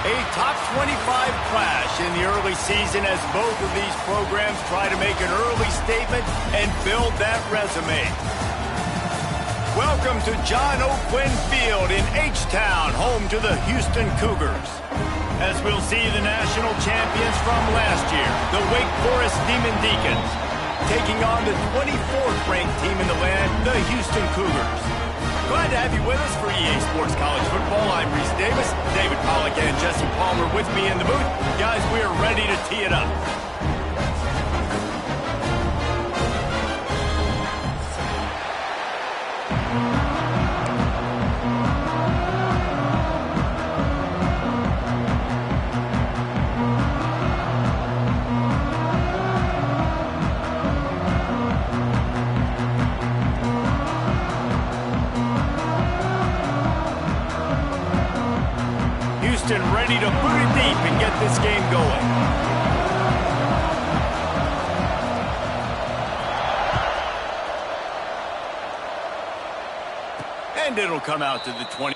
A top 25 clash in the early season as both of these programs try to make an early statement and build that resume. Welcome to John O'Quinn Field in H-Town, home to the Houston Cougars. As we'll see the national champions from last year, the Wake Forest Demon Deacons, taking on the 24th ranked team in the land, the Houston Cougars. Glad to have you with us for EA Sports College Football. I'm Reese Davis, David Pollack and Jesse Palmer with me in the booth. Guys, we are ready to tee it up. Ready to put it deep and get this game going. And it'll come out to the 20.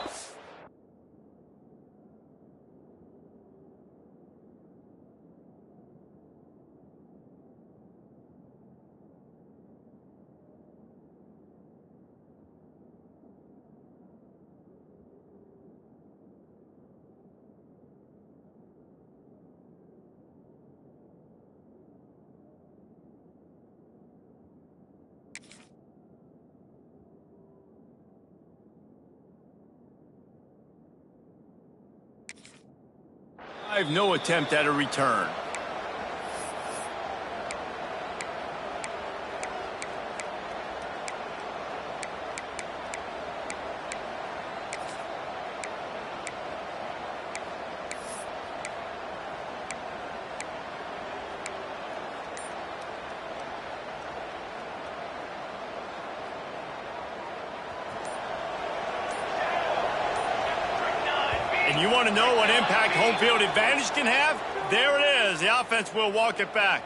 No attempt at a return. And you want to know what impact home field advantage can have? There it is. The offense will walk it back.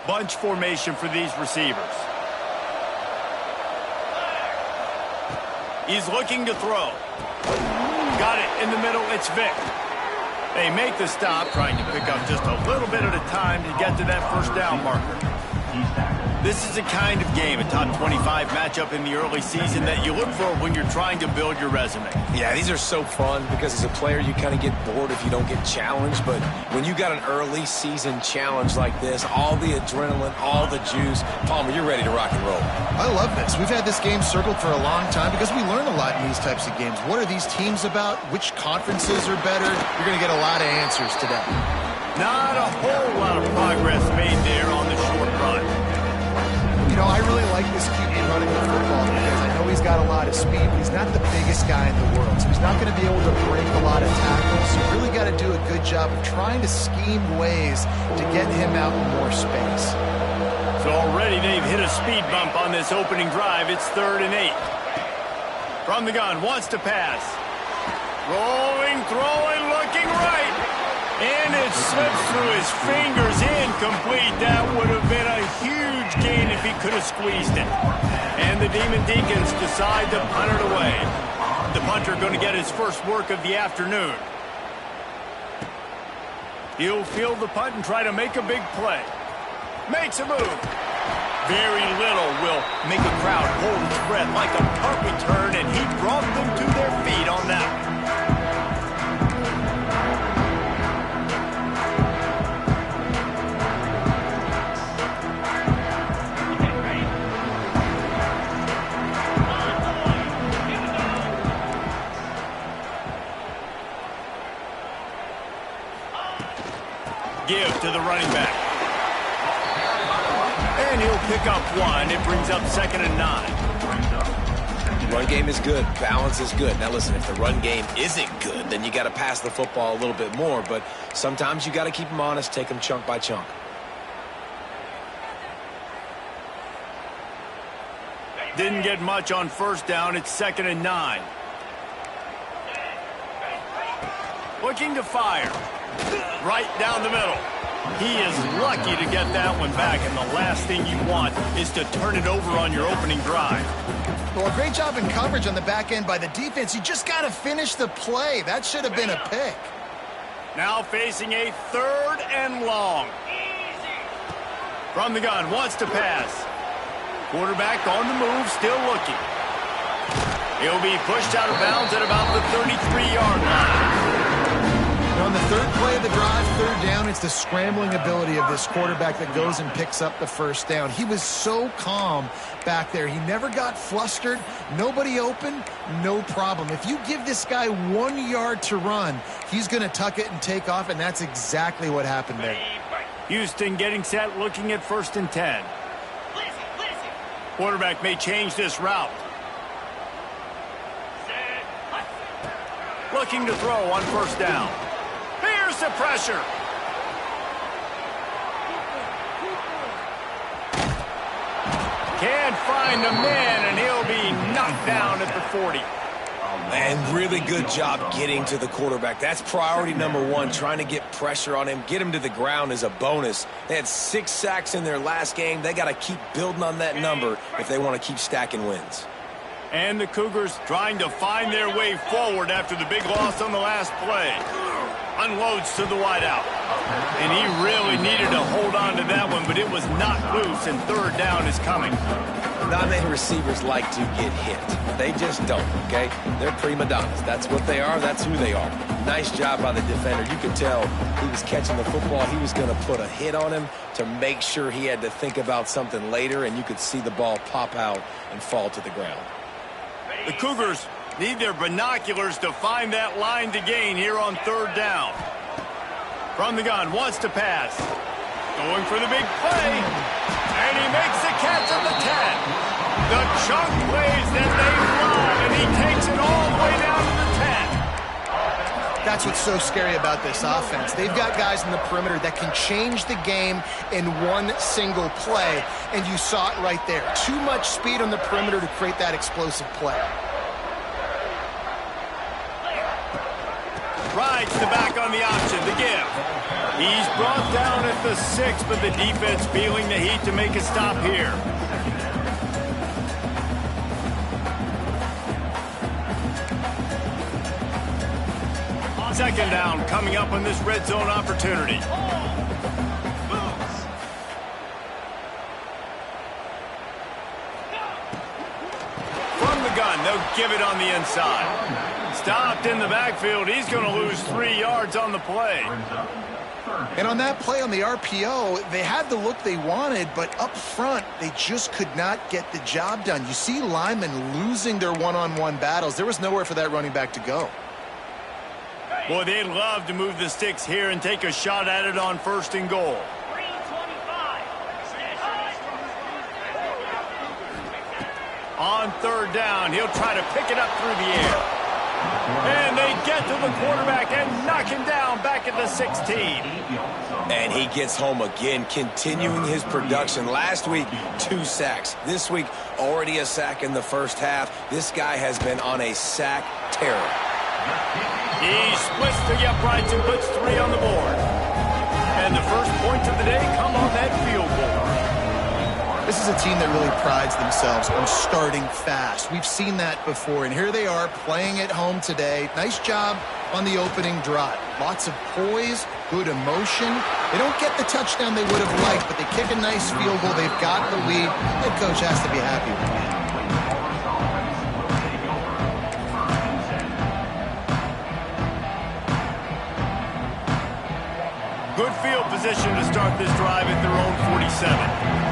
Bunch formation for these receivers. He's looking to throw. Got it in the middle. It's Vick. They make the stop, trying to pick up just a little bit at a time to get to that first down marker. This is the kind of game, a top 25 matchup in the early season, that you look for when you're trying to build your resume. Yeah, these are so fun because as a player, you kind of get bored if you don't get challenged. But when you got an early season challenge like this, all the adrenaline, all the juice, Palmer, you're ready to rock and roll. I love this. We've had this game circled for a long time because we learn a lot in these types of games. What are these teams about? Which conferences are better? You're going to get a lot of answers today. Not a whole lot of progress made there on the short run. You know, I really like this QB running the football because I know he's got a lot of speed, but he's not the biggest guy in the world. So he's not going to be able to break a lot of tackles. So you really got to do a good job of trying to scheme ways to get him out in more space. So already they've hit a speed bump on this opening drive. It's 3rd and 8. From the gun, wants to pass. Rolling, throwing, looking right. And it slips through his fingers, incomplete. That would have been a huge gain if he could have squeezed it. And the Demon Deacons decide to punt it away. The punter going to get his first work of the afternoon. He'll field the punt and try to make a big play. Makes a move. Very little will make a crowd hold its breath like a punt return, and he brought them to their feet on that one. Give to the running back. And he'll pick up one. It brings up 2nd and 9. Run game is good. Balance is good. Now listen, if the run game isn't good, then you got to pass the football a little bit more. But sometimes you got to keep them honest, take them chunk by chunk. Didn't get much on first down. It's 2nd and 9. Looking to fire. Right down the middle. He is lucky to get that one back, and the last thing you want is to turn it over on your opening drive. Well, a great job in coverage on the back end by the defense. You just got to finish the play. That should have been a pick. Now facing a 3rd and long. From the gun, wants to pass. Quarterback on the move, still looking. He'll be pushed out of bounds at about the 33-yard line. On the 3rd play of the drive, 3rd down, it's the scrambling ability of this quarterback that goes and picks up the 1st down. He was so calm back there. He never got flustered. Nobody open, no problem. If you give this guy 1 yard to run, he's going to tuck it and take off, and that's exactly what happened there. Houston getting set, looking at 1st and 10. Quarterback may change this route. Looking to throw on 1st down. Here's the pressure. Can't find the man, and he'll be knocked down at the 40. And really good job getting to the quarterback. That's priority number 1, trying to get pressure on him. Get him to the ground is a bonus. They had 6 sacks in their last game. They got to keep building on that number if they want to keep stacking wins. And the Cougars trying to find their way forward after the big loss on the last play. Unloads to the wideout. And he really needed to hold on to that one, but it was knocked loose, and 3rd down is coming. Not many receivers like to get hit. They just don't, okay? They're prima donnas. That's what they are. That's who they are. Nice job by the defender. You could tell he was catching the football. He was going to put a hit on him to make sure he had to think about something later, and you could see the ball pop out and fall to the ground. The Cougars need their binoculars to find that line to gain here on 3rd down. From the gun, wants to pass. Going for the big play. And he makes the catch at the 10. The chunk plays that they love, and he takes it all the way down to the 10. That's what's so scary about this offense. They've got guys in the perimeter that can change the game in one single play, and you saw it right there. Too much speed on the perimeter to create that explosive play. Rides the back on the option, the give. He's brought down at the 6, but the defense feeling the heat to make a stop here. Second down coming up on this red zone opportunity. From the gun, they'll give it on the inside. Stopped in the backfield. He's going to lose 3 yards on the play. And on that play on the RPO, they had the look they wanted, but up front, they just could not get the job done. You see linemen losing their one-on-one battles. There was nowhere for that running back to go. Boy, they'd love to move the sticks here and take a shot at it on 1st and goal. On 3rd down, he'll try to pick it up through the air. And they get to the quarterback and knock him down back at the 16. And he gets home again, continuing his production. Last week, 2 sacks. This week, already a sack in the 1st half. This guy has been on a sack terror. He splits the uprights and puts 3 on the board. And the first points of the day come on that field goal. This is a team that really prides themselves on starting fast. We've seen that before, and here they are playing at home today. Nice job on the opening drive. Lots of poise, good emotion. They don't get the touchdown they would have liked, but they kick a nice field goal. They've got the lead. Head coach has to be happy with that. Good field position to start this drive at their own 47.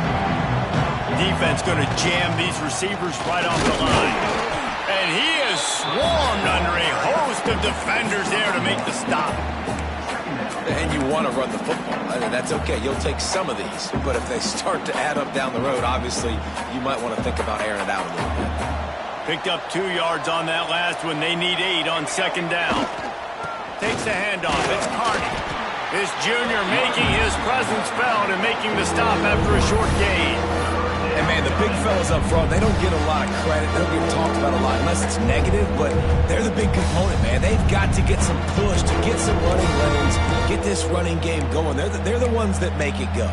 Defense going to jam these receivers right off the line. And he is swarmed under a host of defenders there to make the stop. And you want to run the football. I mean, that's okay. You'll take some of these. But if they start to add up down the road, obviously, you might want to think about airing it out a little bit. Picked up 2 yards on that last one. They need 8 on 2nd down. Takes the handoff. It's Carney. This junior making his presence felt and making the stop after a short gain. And, man, the big fellas up front, they don't get a lot of credit. They don't get talked about a lot unless it's negative, but they're the big component, man. They've got to get some push to get some running lanes, get this running game going. They're the ones that make it go.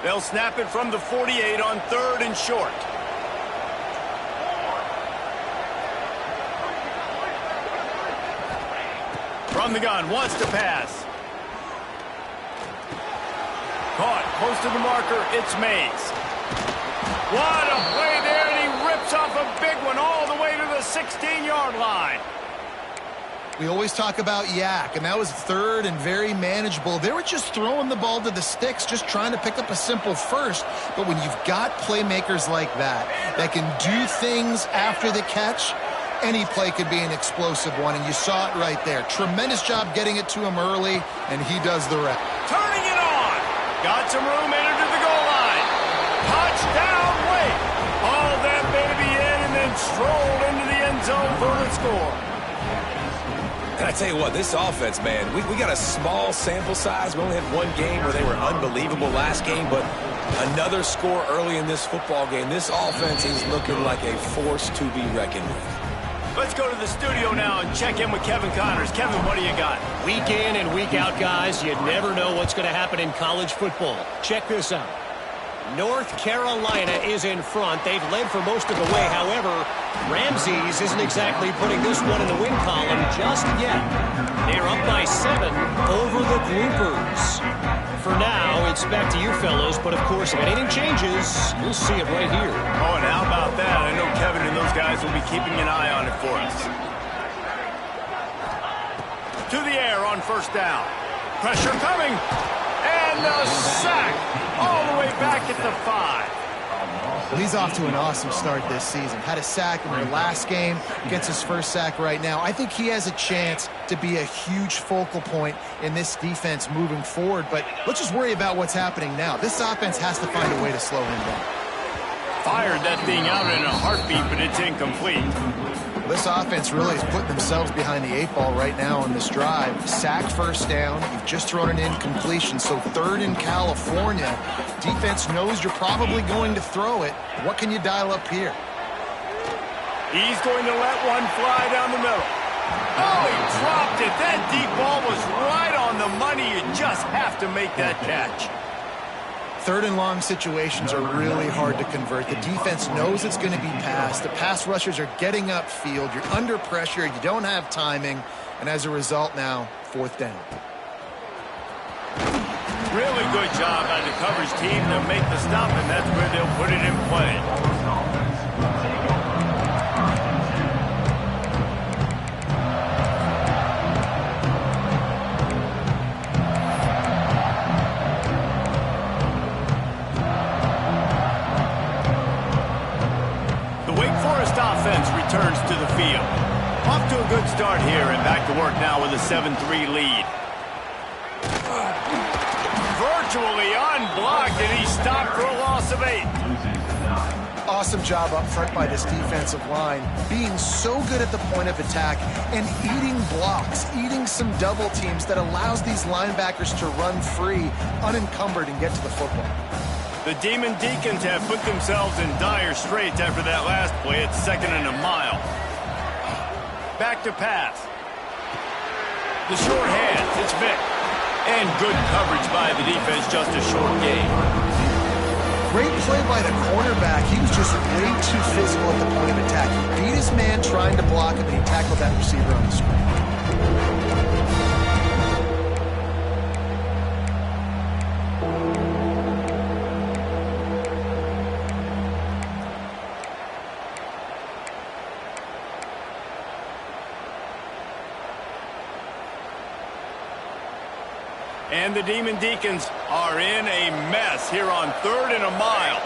They'll snap it from the 48 on 3rd and short. From the gun, wants to pass. Caught, close to the marker, it's Mays. What a play there, and he rips off a big one all the way to the 16-yard line. We always talk about Yak, and that was 3rd and very manageable. They were just throwing the ball to the sticks, just trying to pick up a simple first. But when you've got playmakers like that can do things after the catch, any play could be an explosive one, and you saw it right there. Tremendous job getting it to him early, and he does the rest. Turning it on. Got some room, entered to the goal line. Touchdown, wait. Hauled that baby in and then strolled into the end zone for the score. And I tell you what, this offense, man, we got a small sample size. We only had one game where they were unbelievable last game, but another score early in this football game. This offense is looking like a force to be reckoned with. Let's go to the studio now and check in with Kevin Connors. Kevin, what do you got? Week in and week out, guys, you never know what's going to happen in college football. Check this out. North Carolina is in front. They've led for most of the way. However, Ramses isn't exactly putting this one in the win column just yet. They're up by 7 over the Groupers. For now, it's back to you fellows, but of course, if anything changes, you'll see it right here. Oh, and how about that? I know Kevin and those guys will be keeping an eye on it for us. To the air on 1st down. Pressure coming. And a sack all the way back at the 5. Well, he's off to an awesome start this season. Had a sack in their last game, gets his first sack right now. I think he has a chance to be a huge focal point in this defense moving forward, but let's just worry about what's happening now. This offense has to find a way to slow him down. Fired that thing out in a heartbeat, but it's incomplete. This offense really is putting themselves behind the 8 ball right now on this drive. Sack 1st down. You've just thrown an incompletion, so 3rd in California. Defense knows you're probably going to throw it. What can you dial up here? He's going to let one fly down the middle. Oh, he dropped it. That deep ball was right on the money. You just have to make that catch. 3rd and long situations are really hard to convert. The defense knows it's going to be passed. The pass rushers are getting upfield. You're under pressure. You don't have timing. And as a result now, 4th down. Really good job by the coverage team to make the stop, and that's where they'll put it in play. Offense returns to the field. Off to a good start here and back to work now with a 7-3 lead. Virtually unblocked, and he stopped for a loss of 8. Awesome job up front by this defensive line, being so good at the point of attack and eating blocks, eating some double teams that allows these linebackers to run free, unencumbered, and get to the football. The Demon Deacons have put themselves in dire straits after that last play at 2nd and a mile. Back to pass. The short hands, it's Vick. And good coverage by the defense, just a short gain. Great play by the cornerback. He was just way too physical at the point of attack. He beat his man trying to block him, and he tackled that receiver on the screen. And the Demon Deacons are in a mess here on 3rd and a mile.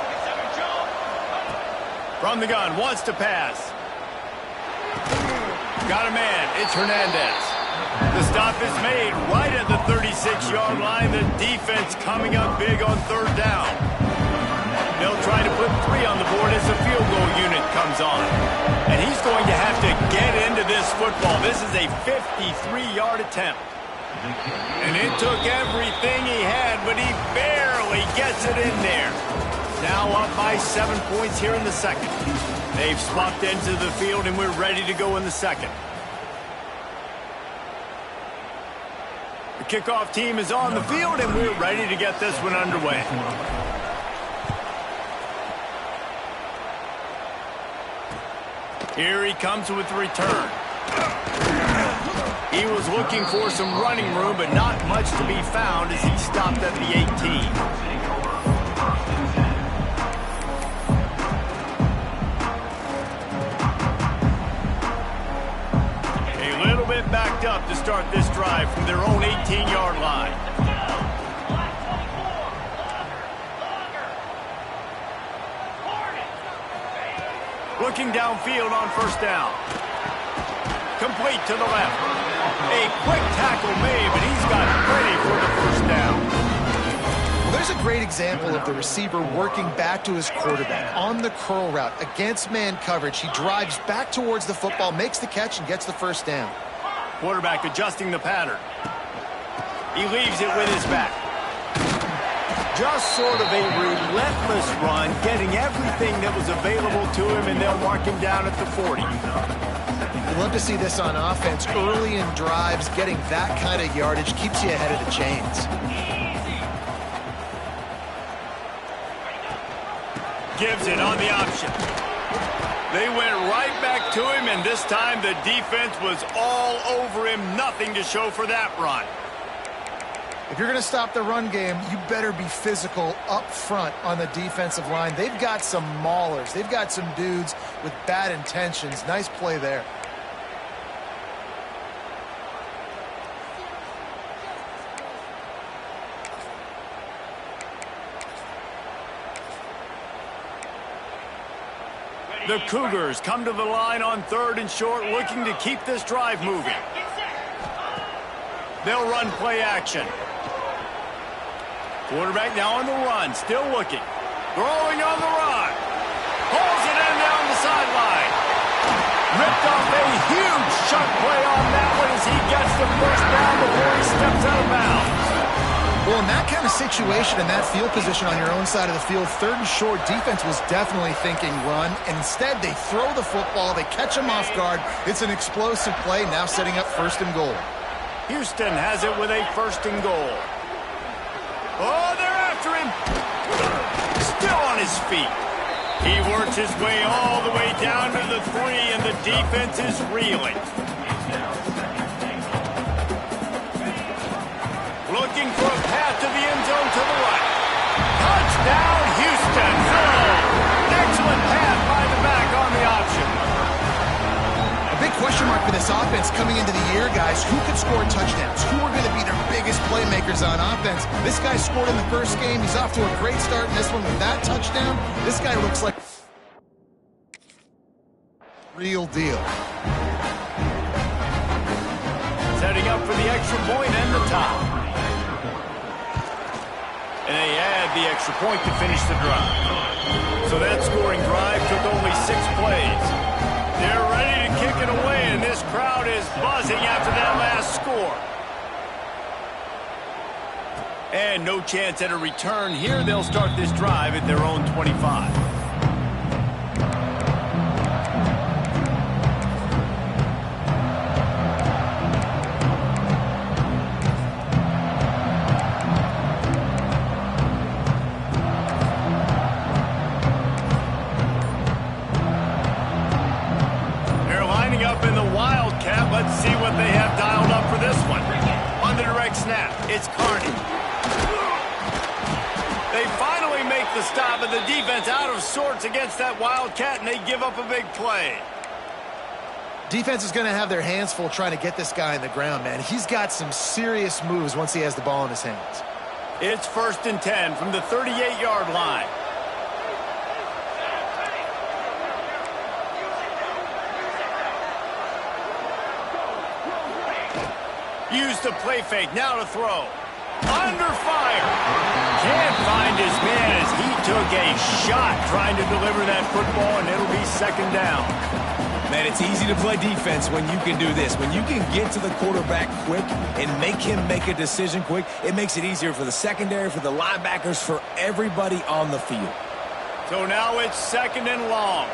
From the gun, wants to pass. Got a man, it's Hernandez. The stop is made right at the 36-yard line. The defense coming up big on 3rd down. They'll try to put 3 on the board as the field goal unit comes on. And he's going to have to get into this football. This is a 53-yard attempt. And it took everything he had, but he barely gets it in there. Now up by 7 points here in the second. They've swapped into the field, and we're ready to go in the second. The kickoff team is on the field, and we're ready to get this one underway. Here he comes with the return. He was looking for some running room, but not much to be found as he stopped at the 18. A little bit backed up to start this drive from their own 18-yard line. Looking downfield on first down. Complete to the left. A quick tackle made, but he's got plenty for the first down. Well, there's a great example of the receiver working back to his quarterback on the curl route against man coverage. He drives back towards the football, makes the catch, and gets the first down. Quarterback adjusting the pattern. He leaves it with his back. Just sort of a relentless run, getting everything that was available to him, and they'll mark him down at the 40. You love to see this on offense. Early in drives, getting that kind of yardage keeps you ahead of the chains. Gives it on the option. They went right back to him, and this time the defense was all over him. Nothing to show for that run. If you're going to stop the run game, you better be physical up front on the defensive line. They've got some maulers. They've got some dudes with bad intentions. Nice play there. The Cougars come to the line on 3rd and short, looking to keep this drive moving. They'll run play action. Quarterback now on the run, still looking. Throwing on the run. Pulls it in down the sideline. Ripped off a huge chunk play on that one as he gets the first down before he steps out of bounds. Well, in that kind of situation, in that field position on your own side of the field, 3rd and short, defense was definitely thinking run. And instead, they throw the football. They catch him off guard. It's an explosive play, now setting up 1st and goal. Houston has it with a 1st and goal. Oh, they're after him. Still on his feet. He works his way all the way down to the 3, and the defense is reeling. Looking for a path to the end zone to the right. Touchdown, Houston. Excellent pass by the back on the option. A big question mark for this offense coming into the year, guys. Who could score touchdowns? Who are going to be their biggest playmakers on offense? This guy scored in the first game. He's off to a great start in this one with that touchdown. This guy looks like real deal. Setting up for the extra point and the top. And they add the extra point to finish the drive. So that scoring drive took only 6 plays. They're ready to kick it away, and this crowd is buzzing after that last score. And no chance at a return here. They'll start this drive at their own 25. Let's see what they have dialed up for this one. On the direct snap, it's Carney. They finally make the stop, and the defense out of sorts against that Wildcat, and they give up a big play. Defense is going to have their hands full trying to get this guy on the ground, man. He's got some serious moves once he has the ball in his hands. It's 1st and 10 from the 38-yard line. Used the play fake, now to throw. Under fire. Can't find his man as he took a shot trying to deliver that football, and it'll be 2nd down. Man, it's easy to play defense when you can do this. When you can get to the quarterback quick and make him make a decision quick, it makes it easier for the secondary, for the linebackers, for everybody on the field. So now it's 2nd and long.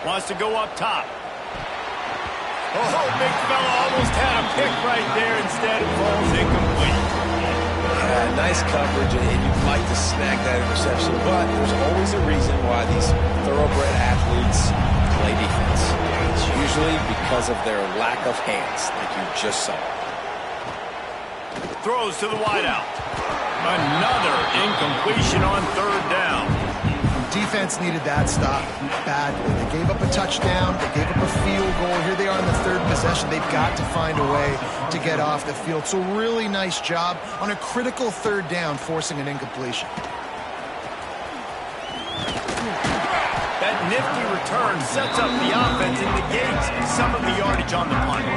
Wants to go up top. Oh, big fella almost had a pick right there. Instead, it falls incomplete. Yeah, nice coverage, and you'd like to snag that interception, but there's always a reason why these thoroughbred athletes play defense. It's usually because of their lack of hands, like you just saw. Throws to the wideout. Another incompletion on 3rd down. Defense needed that stop badly. They gave up a touchdown. They gave up a field goal. Here they are in the 3rd possession. They've got to find a way to get off the field. So really nice job on a critical 3rd down, forcing an incompletion. That nifty return sets up the offense and negates some of the yardage on the punt.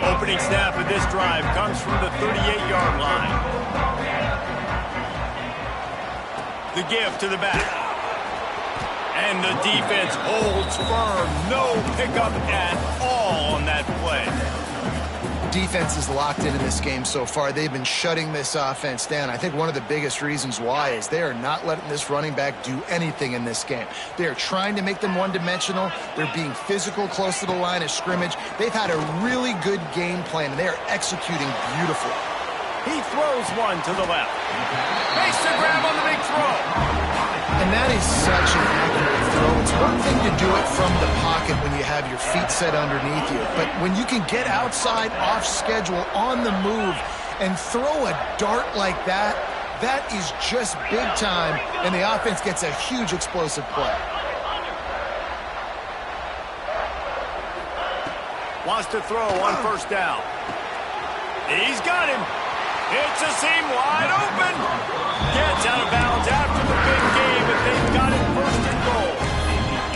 Opening snap of this drive comes from the 38-yard line. The give to the back. And the defense holds firm. No pickup at all on that play. Defense is locked in this game so far. They've been shutting this offense down. I think one of the biggest reasons why is they are not letting this running back do anything in this game. They are trying to make them one-dimensional. They're being physical close to the line of scrimmage. They've had a really good game plan, and they are executing beautifully. He throws one to the left. Makes the grab on the big throw. And that is such an accurate throw. It's one thing to do it from the pocket when you have your feet set underneath you, but when you can get outside, off schedule, on the move, and throw a dart like that, that is just big time, and the offense gets a huge explosive play. Wants to throw on 1st down. He's got him. It's a seam wide open. Gets out of bounds after the big game, but they've got it 1st and goal.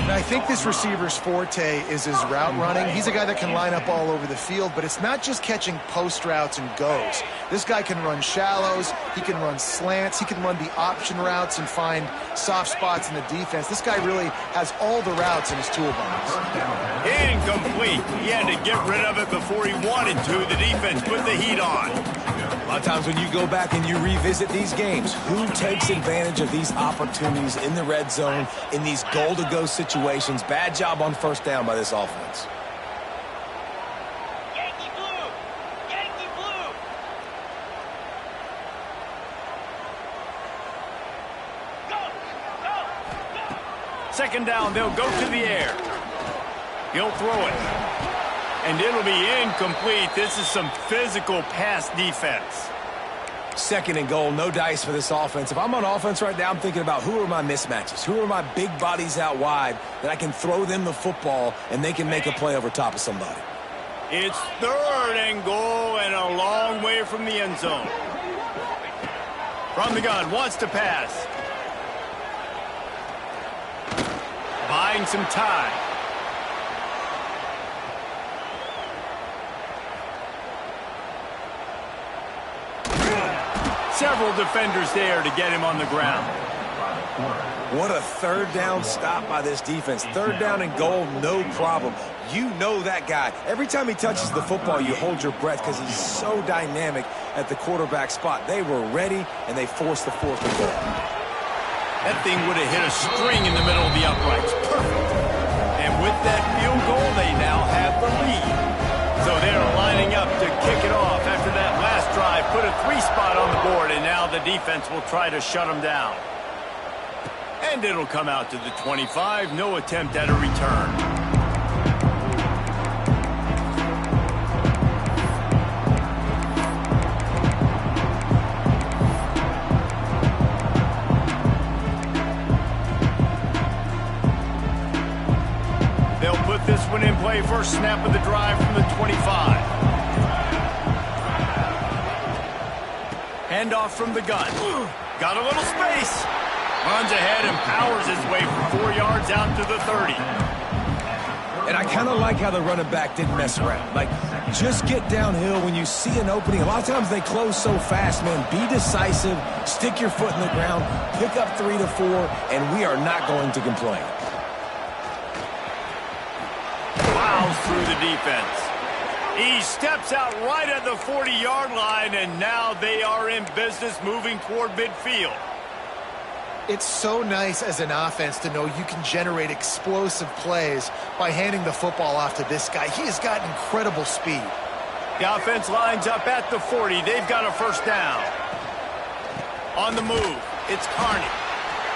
And I think this receiver's forte is his route running. He's a guy that can line up all over the field, but it's not just catching post routes and goes. This guy can run shallows, he can run slants, he can run the option routes and find soft spots in the defense. This guy really has all the routes in his toolbox. Incomplete. He had to get rid of it before he wanted to. The defense put the heat on. A lot of times when you go back and you revisit these games, who takes advantage of these opportunities in the red zone, in these goal-to-go situations? Bad job on 1st down by this offense. Yankee blue! Yankee blue! Go! Go! Go! 2nd down, they'll go to the air. He'll throw it. And it'll be incomplete. This is some physical pass defense. 2nd and goal, no dice for this offense. If I'm on offense right now, I'm thinking about who are my mismatches? Who are my big bodies out wide that I can throw them the football and they can make a play over top of somebody? It's 3rd and goal and a long way from the end zone. From the gun, wants to pass. Buying some time. Several defenders there to get him on the ground. What a 3rd down stop by this defense. 3rd down and goal, no problem. You know that guy. Every time he touches the football, you hold your breath because he's so dynamic at the quarterback spot. They were ready, and they forced the 4th and goal. That thing would have hit a string in the middle of the uprights. Perfect. And with that field goal, they now have the lead. So they're lining up to kick it off after that last drive. Put a 3-spot on the board, and now the defense will try to shut them down. And it'll come out to the 25. No attempt at a return. This one in play, first snap of the drive from the 25. Handoff from the gun. Got a little space. Runs ahead and powers his way for 4 yards out to the 30. And I kind of like how the running back didn't mess around. Like, Just get downhill when you see an opening. A lot of times they close so fast, man. Be decisive, stick your foot in the ground, pick up 3 to 4, and we are not going to complain. Plows through the defense. He steps out right at the 40-yard line, and now they are in business moving toward midfield. It's so nice as an offense to know you can generate explosive plays by handing the football off to this guy. He has got incredible speed. The offense lines up at the 40. They've got a first down. On the move, it's Carney.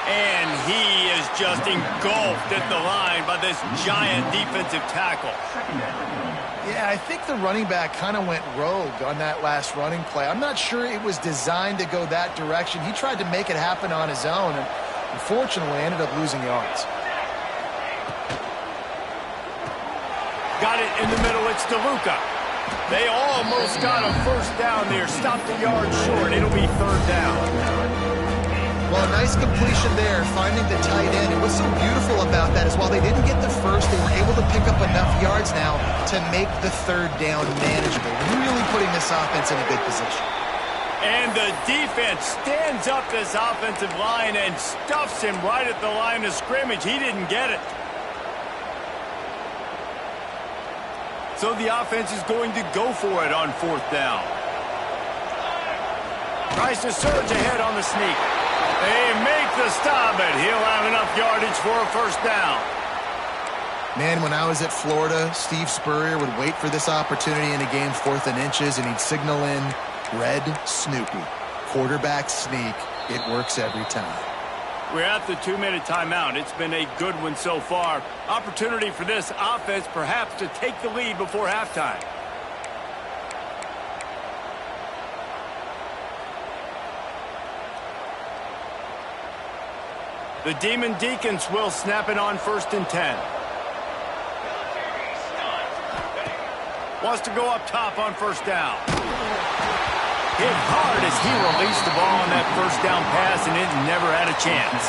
And he is just engulfed at the line by this giant defensive tackle. Yeah, I think the running back kind of went rogue on that last running play. I'm not sure it was designed to go that direction. He tried to make it happen on his own, and unfortunately ended up losing yards. Got it in the middle. It's DeLuca. They almost got a first down there. Stopped the yard short. It'll be third down. Well, a nice completion there, finding the tight end. And what's so beautiful about that is while they didn't get the first, they were able to pick up enough yards now to make the third down manageable. Really putting this offense in a good position. And the defense stands up this offensive line and stuffs him right at the line of scrimmage. He didn't get it. So the offense is going to go for it on fourth down. Tries to surge ahead on the sneak. They make the stop, but he'll have enough yardage for a first down. Man, when I was at Florida, Steve Spurrier would wait for this opportunity in a game 4th and inches, and he'd signal in red Snoopy. Quarterback sneak. It works every time. We're at the 2-minute timeout. It's been a good one so far. Opportunity for this offense perhaps to take the lead before halftime. The Demon Deacons will snap it on 1st and 10. Wants to go up top on first down. Hit hard as he released the ball on that first down pass, and it never had a chance.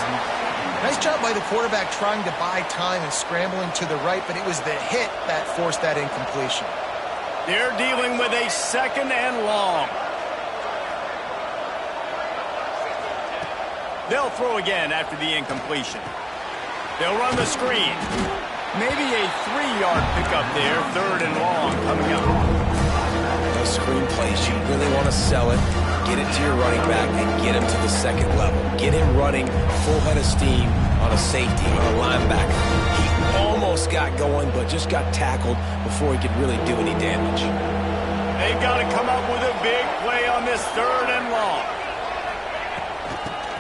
Nice job by the quarterback trying to buy time and scrambling to the right, but it was the hit that forced that incompletion. They're dealing with a 2nd and long. They'll throw again after the incompletion. They'll run the screen. Maybe a 3-yard pickup there. 3rd and long coming up. Those screen plays, you really want to sell it, get it to your running back, and get him to the second level. Get him running full head of steam on a safety, on a linebacker. He almost got going, but just got tackled before he could really do any damage. They've got to come up with a big play on this 3rd and long.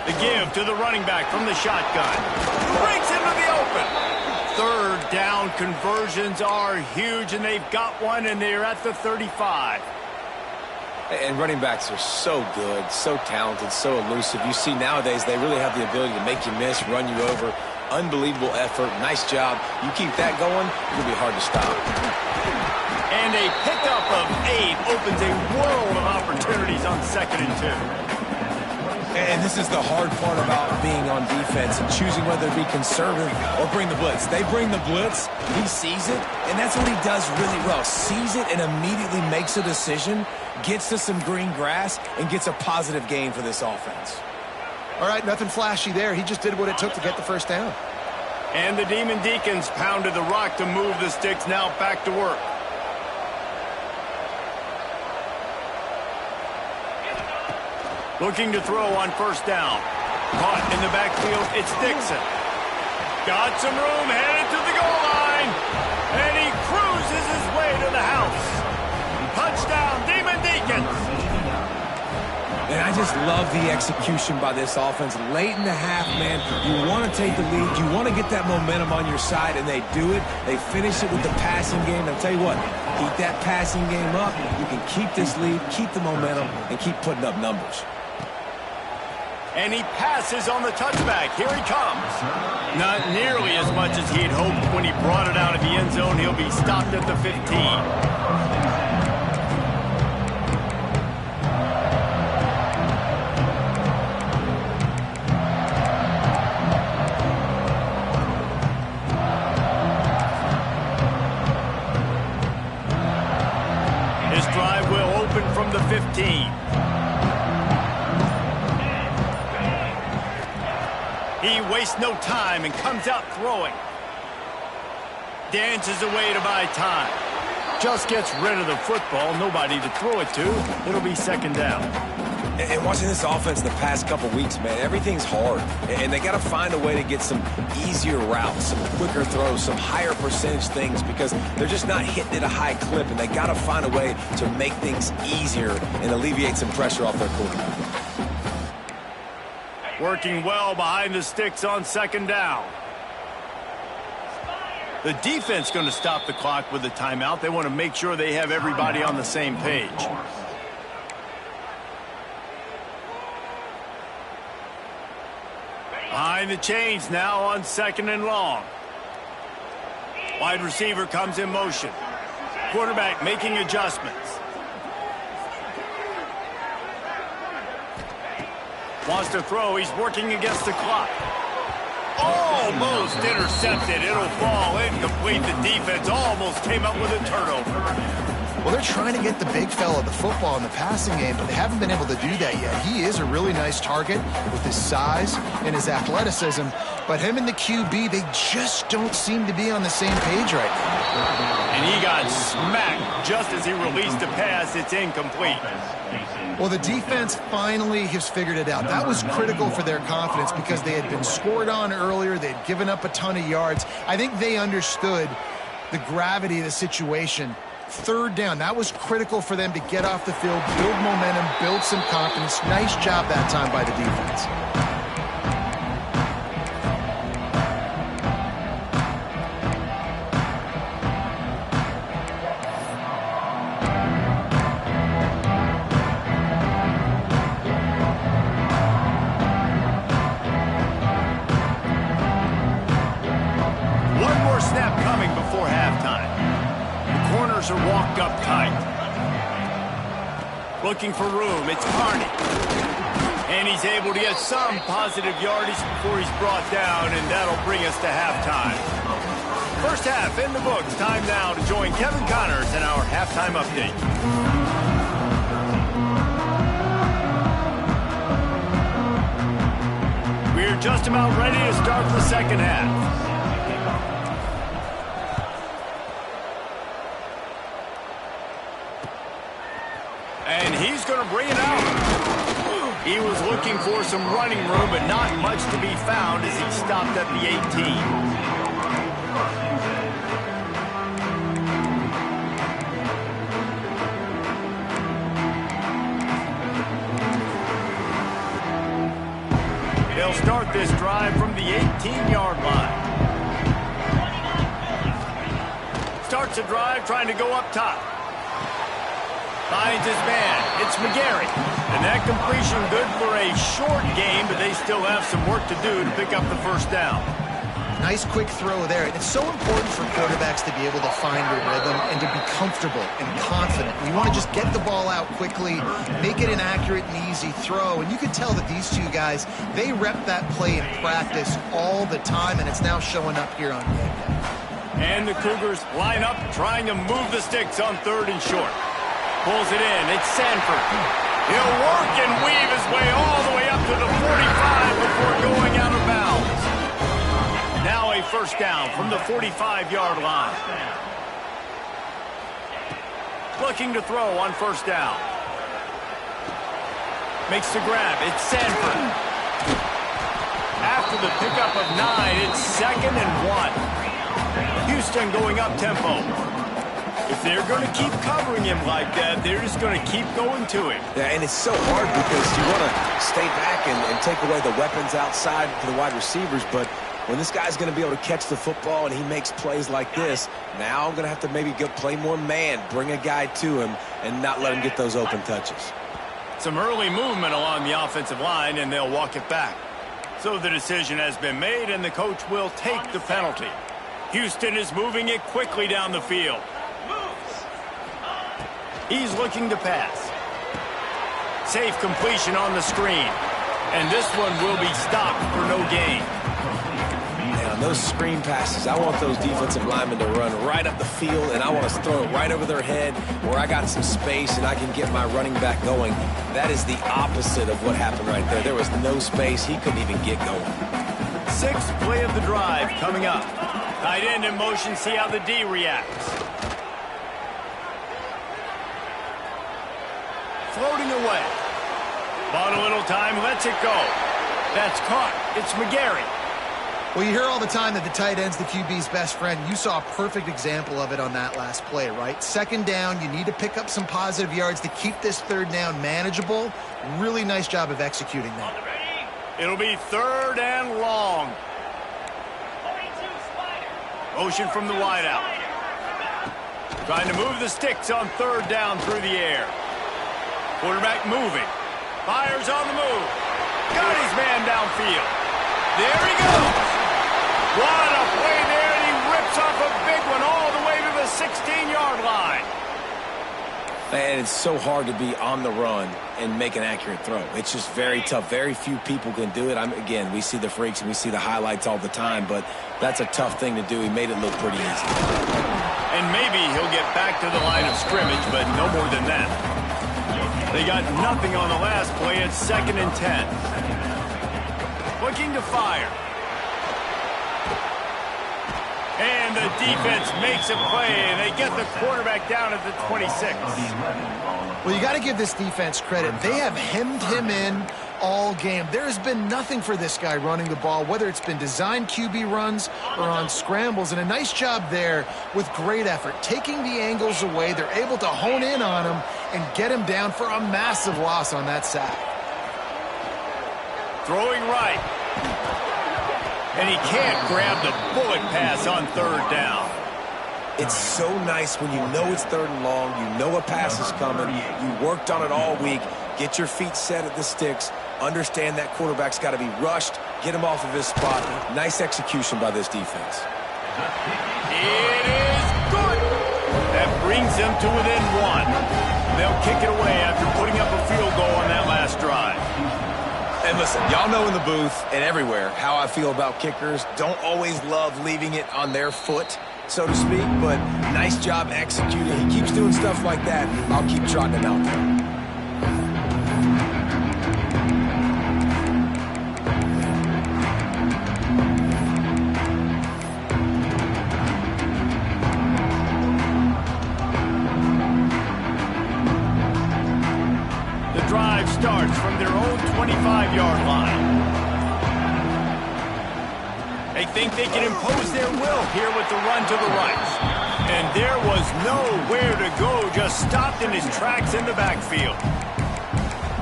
The give to the running back from the shotgun. Breaks into the open. 3rd down conversions are huge, and they've got one, and they're at the 35. And running backs are so good, so talented, so elusive. You see nowadays they really have the ability to make you miss, run you over. Unbelievable effort. Nice job. You keep that going, it'll be hard to stop. And a pickup of 8 opens a world of opportunities on 2nd and 2. And this is the hard part about being on defense and choosing whether to be conservative or bring the blitz. They bring the blitz, he sees it, and that's what he does really well. Sees it and immediately makes a decision, gets to some green grass, and gets a positive gain for this offense. All right, nothing flashy there. He just did what it took to get the first down. And the Demon Deacons pounded the rock to move the sticks. Now back to work. Looking to throw on first down. Caught in the backfield, it's Dixon. Got some room, headed to the goal line. And he cruises his way to the house. Touchdown, Demon Deacons. And I just love the execution by this offense. Late in the half, man, you want to take the lead. You want to get that momentum on your side, and they do it. They finish it with the passing game. I'll tell you what, keep that passing game up. You can keep this lead, keep the momentum, and keep putting up numbers. And he passes on the touchback. Here he comes. Not nearly as much as he had hoped when he brought it out of the end zone. He'll be stopped at the 15. He wastes no time and comes out throwing. Dances away to buy time. Just gets rid of the football. Nobody to throw it to. It'll be second down. And watching this offense the past couple weeks, man, everything's hard. And they got to find a way to get some easier routes, some quicker throws, some higher percentage things because they're just not hitting at a high clip. And they got to find a way to make things easier and alleviate some pressure off their quarterback. Working well behind the sticks on second down. The defense going to stop the clock with a timeout. They want to make sure they have everybody on the same page. Behind the chains now on second and long. Wide receiver comes in motion. Quarterback making adjustments. Wants to throw. He's working against the clock. Almost intercepted. It'll fall incomplete. The defense almost came up with a turnover. Well, they're trying to get the big fella the football in the passing game, but they haven't been able to do that yet. He is a really nice target with his size and his athleticism, but him and the QB, they just don't seem to be on the same page right now. And he got smacked just as he released the pass. It's incomplete. Well, the defense finally has figured it out. That was critical for their confidence because they had been scored on earlier. They had given up a ton of yards. I think they understood the gravity of the situation. Third down, that was critical for them to get off the field, build momentum, build some confidence. Nice job that time by the defense. One more snap coming before halftime. Corners are walked up tight. Looking for room. It's Carney. And he's able to get some positive yardage before he's brought down, and that'll bring us to halftime. First half in the books. Time now to join Kevin Connors in our halftime update. We're just about ready to start the second half. And he's going to bring it out. He was looking for some running room, but not much to be found as he stopped at the 18. They'll start this drive from the 18-yard line. Starts a drive trying to go up top. Finds his man. It's McGarry. And that completion good for a short game, but they still have some work to do to pick up the first down. Nice quick throw there. And it's so important for quarterbacks to be able to find a rhythm and to be comfortable and confident. You want to just get the ball out quickly, make it an accurate and easy throw. And you can tell that these two guys, they rep that play in practice all the time, and it's now showing up here on game day. And the Cougars line up, trying to move the sticks on third and short. Pulls it in. It's Sanford. He'll work and weave his way all the way up to the 45 before going out of bounds. Now a first down from the 45-yard line. Looking to throw on first down. Makes the grab. It's Sanford. After the pickup of 9, it's 2nd and 1. Houston going up tempo. If they're going to keep covering him like that, they're just going to keep going to him. Yeah, and it's so hard because you want to stay back and take away the weapons outside for the wide receivers, but when this guy's going to be able to catch the football and he makes plays like this, now I'm going to have to maybe go play more man, bring a guy to him, and not let him get those open touches. Some early movement along the offensive line, and they'll walk it back. So the decision has been made, and the coach will take the penalty. Houston is moving it quickly down the field. He's looking to pass. Safe completion on the screen. And this one will be stopped for no gain. And on those screen passes, I want those defensive linemen to run right up the field, and I want to throw it right over their head where I got some space and I can get my running back going. That is the opposite of what happened right there. There was no space. He couldn't even get going. Sixth play of the drive coming up. Tight end in motion, see how the D reacts. Floating away. Bought a little time, lets it go. That's caught. It's McGarry. Well, you hear all the time that the tight end's the QB's best friend. You saw a perfect example of it on that last play, right? Second down, you need to pick up some positive yards to keep this third down manageable. Really nice job of executing that. It'll be third and long. Motion from the wideout. Trying to move the sticks on third down through the air. Quarterback moving. Fires on the move. Got his man downfield. There he goes. What a play there, and he rips off a big one all the way to the 16-yard line. Man, it's so hard to be on the run and make an accurate throw. It's just very tough. Very few people can do it. Again, we see the freaks and we see the highlights all the time, but that's a tough thing to do. He made it look pretty easy. And maybe he'll get back to the line of scrimmage, but no more than that. They got nothing on the last play. It's 2nd and 10. Looking to fire. And the defense makes a play, and they get the quarterback down at the 26. Well, you got to give this defense credit. They have hemmed him in all game. There has been nothing for this guy running the ball, whether it's been designed QB runs or on scrambles, and a nice job there with great effort. Taking the angles away, they're able to hone in on him and get him down for a massive loss on that sack. Throwing right. And he can't grab the bullet pass on third down. It's so nice when you know it's third and long, you know a pass is coming, you worked on it all week, get your feet set at the sticks, understand that quarterback's got to be rushed, get him off of his spot. Nice execution by this defense. It is good. That brings them to within one. They'll kick it away after putting up a field goal on that last drive. And listen, y'all know in the booth and everywhere how I feel about kickers. Don't always love leaving it on their foot, so to speak, but nice job executing. He keeps doing stuff like that. I'll keep trotting him out there. Drive starts from their own 25-yard line. They think they can impose their will here with the run to the right. And there was nowhere to go, just stopped in his tracks in the backfield.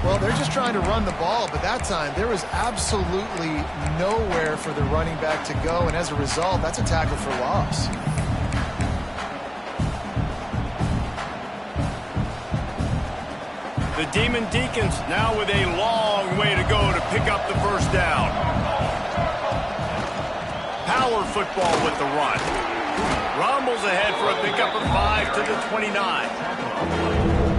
Well, they're just trying to run the ball, but that time there was absolutely nowhere for the running back to go, and as a result, that's a tackle for loss. The Demon Deacons now with a long way to go to pick up the first down. Power football with the run. Rumbles ahead for a pickup of 5 to the 29.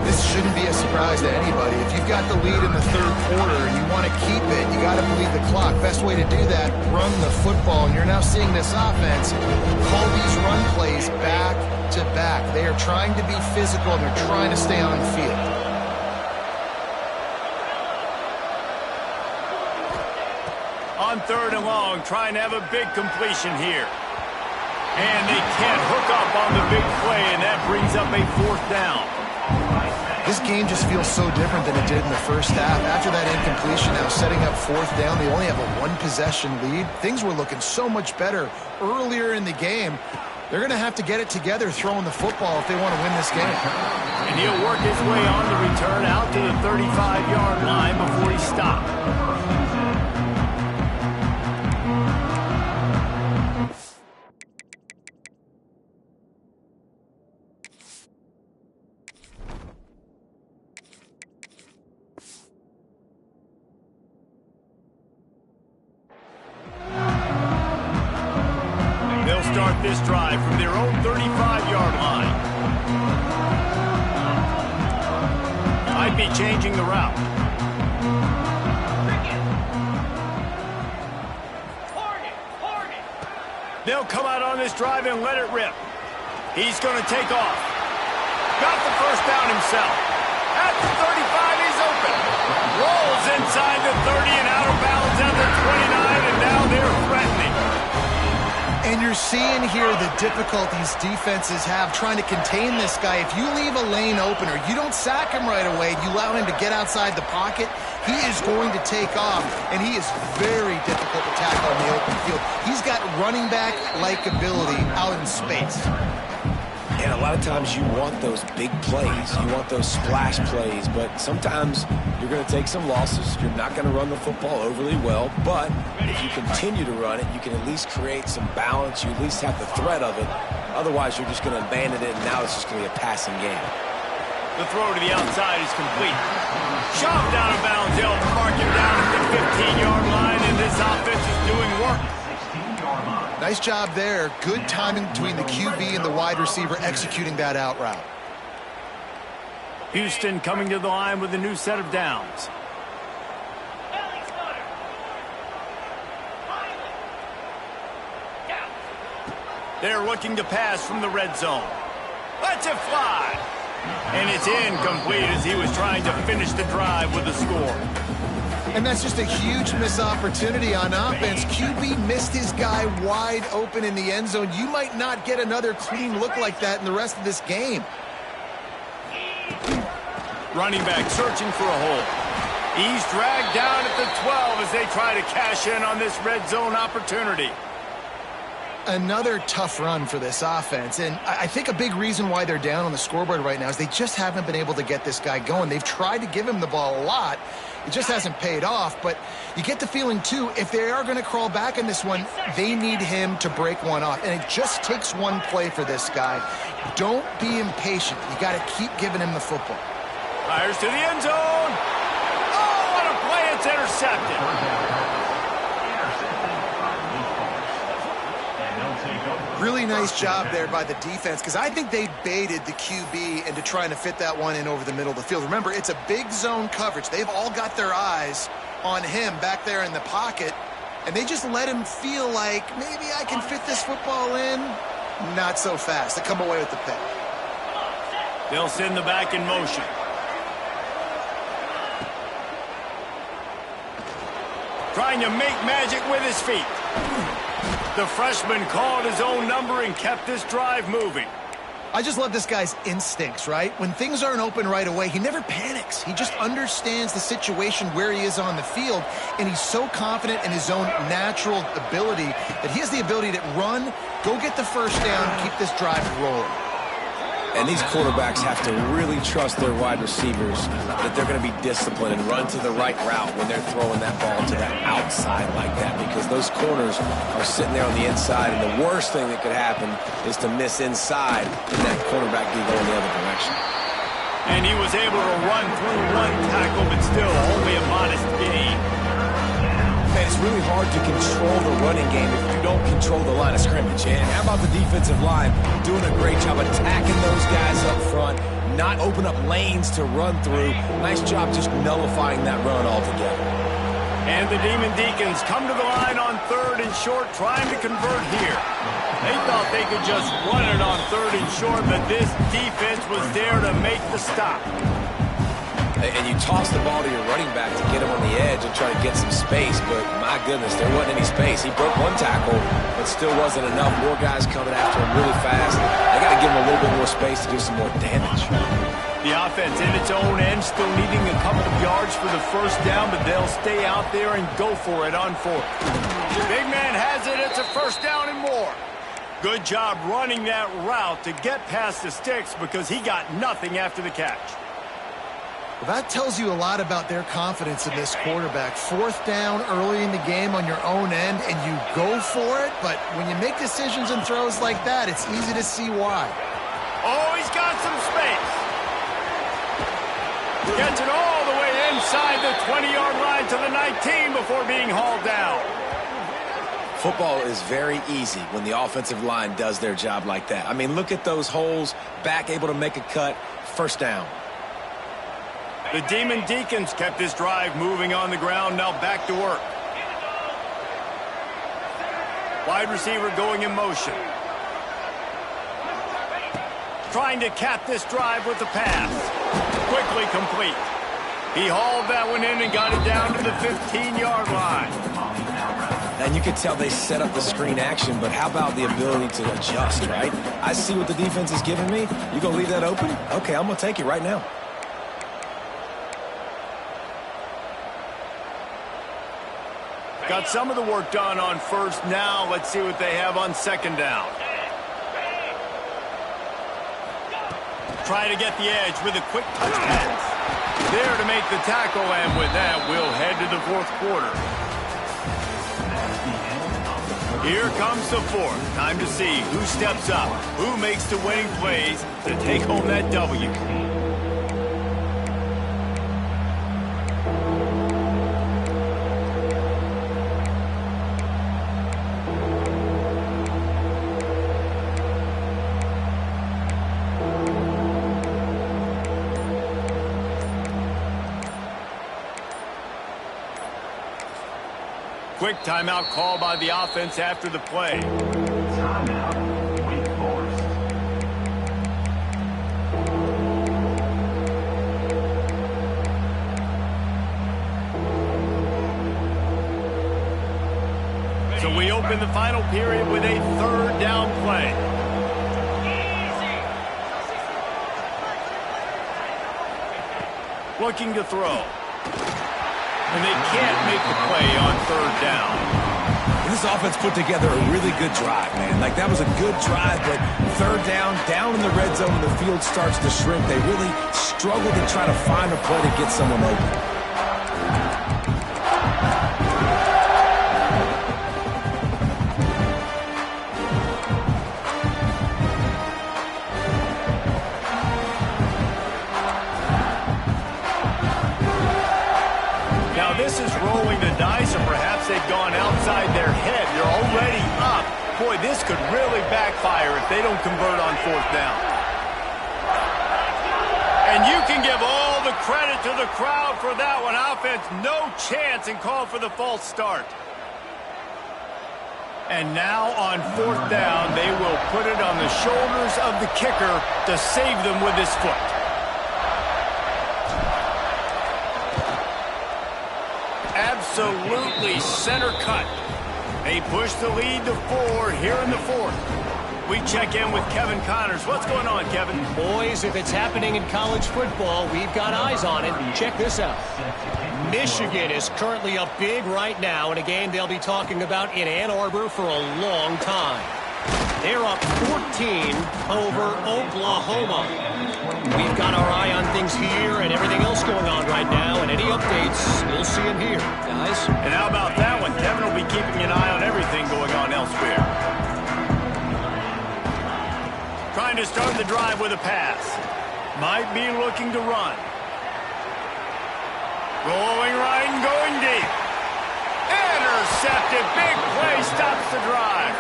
This shouldn't be a surprise to anybody. If you've got the lead in the third quarter and you want to keep it, you got to bleed the clock. Best way to do that, run the football. And you're now seeing this offense call these run plays back to back. They are trying to be physical, and they're trying to stay on the field. On third and long, trying to have a big completion here. And they can't hook up on the big play, and that brings up a fourth down. This game just feels so different than it did in the first half. After that incompletion, now setting up fourth down, they only have a one-possession lead. Things were looking so much better earlier in the game. They're going to have to get it together throwing the football if they want to win this game. And he'll work his way on the return out to the 35-yard line before he stopped. Start this drive from their own 35-yard line. Might be changing the route. They'll come out on this drive and let it rip. He's going to take off. Got the first down himself. At the 35, he's open. Rolls inside the 30 and out of bounds at the 29, and now they're threatening. You're seeing here the difficulties defenses have trying to contain this guy. If you leave a lane open or you don't sack him right away, you allow him to get outside the pocket, he is going to take off, and he is very difficult to tackle in the open field. He's got running back-like ability out in space. And a lot of times you want those big plays. You want those splash plays, but sometimes you're going to take some losses. You're not going to run the football overly well, but if you continue to run it, you can at least create some balance. You at least have the threat of it. Otherwise, you're just going to abandon it, and now it's just going to be a passing game. The throw to the outside is complete. Shoved out of bounds. They'll mark him down at the 15-yard line, and this offense is doing work. Nice job there. Good timing between the QB and the wide receiver executing that out route. Houston coming to the line with a new set of downs. They're looking to pass from the red zone. Lets it fly. And it's incomplete as he was trying to finish the drive with a score. And that's just a huge missed opportunity on offense. QB missed his guy wide open in the end zone. You might not get another clean look like that in the rest of this game. Running back searching for a hole. He's dragged down at the 12 as they try to cash in on this red zone opportunity. Another tough run for this offense, and I think a big reason why they're down on the scoreboard right now is they just haven't been able to get this guy going. They've tried to give him the ball a lot. It just hasn't paid off, but you get the feeling, too, if they are going to crawl back in this one, they need him to break one off, and it just takes one play for this guy. Don't be impatient. You got to keep giving him the football. Fires to the end zone. Oh, what a play. It's intercepted. Really nice job there by the defense, because I think they baited the QB into trying to fit that one in over the middle of the field. Remember, it's a big zone coverage. They've all got their eyes on him back there in the pocket, and they just let him feel like, maybe I can fit this football in. Not so fast. They come away with the pick. They'll send the back in motion. Trying to make magic with his feet. The freshman called his own number and kept this drive moving. I just love this guy's instincts, right? When things aren't open right away, he never panics. He just understands the situation where he is on the field, and he's so confident in his own natural ability that he has the ability to run, go get the first down, keep this drive rolling. And these quarterbacks have to really trust their wide receivers that they're going to be disciplined and run to the right route when they're throwing that ball to that outside like that, because those corners are sitting there on the inside, and the worst thing that could happen is to miss inside and that cornerback be going the other direction. And he was able to run through one tackle, but still only a modest gain. Man, it's really hard to control the running game if you don't control the line of scrimmage. And how about the defensive line doing a great job attacking those guys up front, not open up lanes to run through. Nice job just nullifying that run altogether. And the Demon Deacons come to the line on 3rd and short, trying to convert here. They thought they could just run it on 3rd and short, but this defense was there to make the stop. And you toss the ball to your running back to get him on the edge and try to get some space, but my goodness, there wasn't any space. He broke one tackle, but still wasn't enough. More guys coming after him really fast. They got to give him a little bit more space to do some more damage. The offense in its own end, still needing a couple of yards for the first down, but they'll stay out there and go for it on 4th. Big man has it. It's a first down and more. Good job running that route to get past the sticks, because he got nothing after the catch. Well, that tells you a lot about their confidence in this quarterback. 4th down early in the game on your own end, and you go for it, but when you make decisions and throws like that, it's easy to see why. Oh, he's got some space. Gets it all the way inside the 20-yard line to the 19 before being hauled down. Football is very easy when the offensive line does their job like that. I mean, look at those holes, back able to make a cut, first down. The Demon Deacons kept this drive moving on the ground, now back to work. Wide receiver going in motion. Trying to cap this drive with the pass. Quickly complete. He hauled that one in and got it down to the 15-yard line. And you can tell they set up the screen action, but how about the ability to adjust, right? I see what the defense is giving me. You going to leave that open? Okay, I'm going to take it right now. Got some of the work done on first. Now let's see what they have on second down. Try to get the edge with a quick touch pass. There to make the tackle, and with that, we'll head to the fourth quarter. Here comes the fourth. Time to see who steps up, who makes the winning plays to take home that W. Quick timeout call by the offense after the play. Timeout, Wake Forest. So we open the final period with a third down play. Looking to throw. And they can't make the play on third down. This offense put together a really good drive, man. Like, that was a good drive, but third down in the red zone, the field starts to shrink. They really struggled to try to find a play to get someone open. This is rolling the dice, or perhaps they've gone outside their head. They're already up. Boy, this could really backfire if they don't convert on fourth down. And you can give all the credit to the crowd for that one. Offense, no chance, and call for the false start. And now on fourth down, they will put it on the shoulders of the kicker to save them with his foot. Absolutely center cut. They push the lead to 4 here in the fourth. We check in with Kevin Connors. What's going on, Kevin? Boys, if it's happening in college football, we've got eyes on it. Check this out. Michigan is currently up big right now in a game they'll be talking about in Ann Arbor for a long time. They're up 14 over Oklahoma. We've got our eye on things here and everything else going on right now, and any updates, you'll see them here, guys. And how about that one? Kevin will be keeping an eye on everything going on elsewhere. Trying to start the drive with a pass. Might be looking to run. Rolling right and going deep. Intercepted. Big play stops the drive.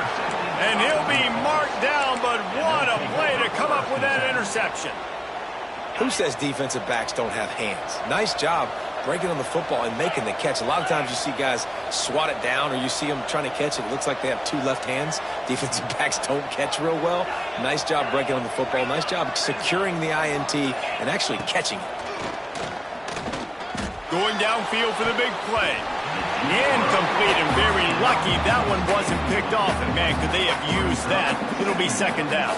And he'll be marked down, but what a play to come up with that interception. Who says defensive backs don't have hands? Nice job breaking on the football and making the catch. A lot of times you see guys swat it down, or you see them trying to catch it. It looks like they have two left hands. Defensive backs don't catch real well. Nice job breaking on the football. Nice job securing the INT and actually catching it. Going downfield for the big play. Incomplete, and very lucky that one wasn't picked off. And, man, could they have used that? It'll be second down.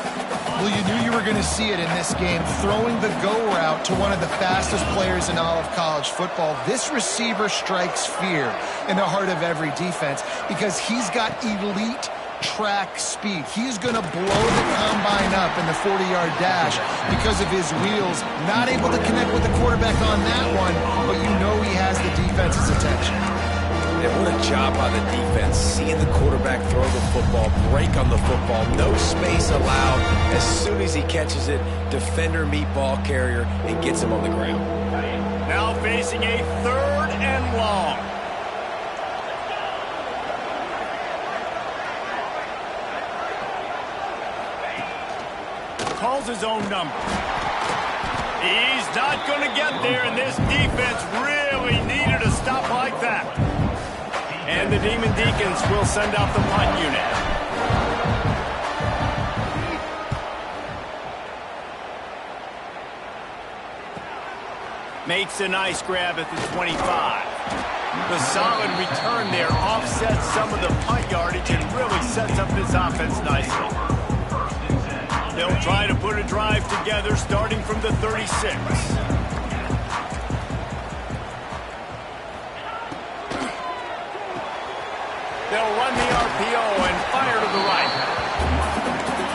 Well, you knew you were going to see it in this game, throwing the go route to one of the fastest players in all of college football. This receiver strikes fear in the heart of every defense because he's got elite track speed. He's going to blow the combine up in the 40-yard dash because of his wheels. Not able to connect with the quarterback on that one, but you know he has the defense's attention. Yeah, what a job by the defense, seeing the quarterback throw the football, break on the football, no space allowed. As soon as he catches it, defender meet ball carrier and gets him on the ground. Now facing a third and long. Calls his own number. He's not going to get there, and this defense really needed a stop like that. And the Demon Deacons will send out the punt unit. Makes a nice grab at the 25. The solid return there offsets some of the punt yardage and really sets up this offense nicely. They'll try to put a drive together starting from the 36. They'll run the RPO and fire to the right.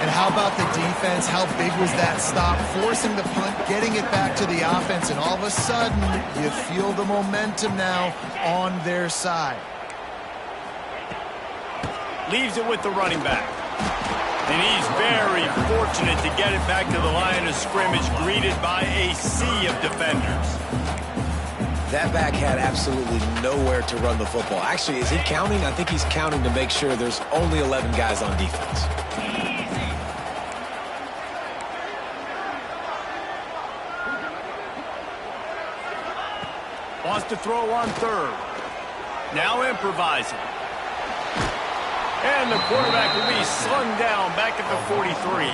And how about the defense? How big was that stop? Forcing the punt, getting it back to the offense, and all of a sudden, you feel the momentum now on their side. Leaves it with the running back. And he's very fortunate to get it back to the line of scrimmage, greeted by a sea of defenders. That back had absolutely nowhere to run the football. Actually, is he counting? I think he's counting to make sure there's only 11 guys on defense. Wants to throw on third. Now improvising. And the quarterback will be slung down back at the 43.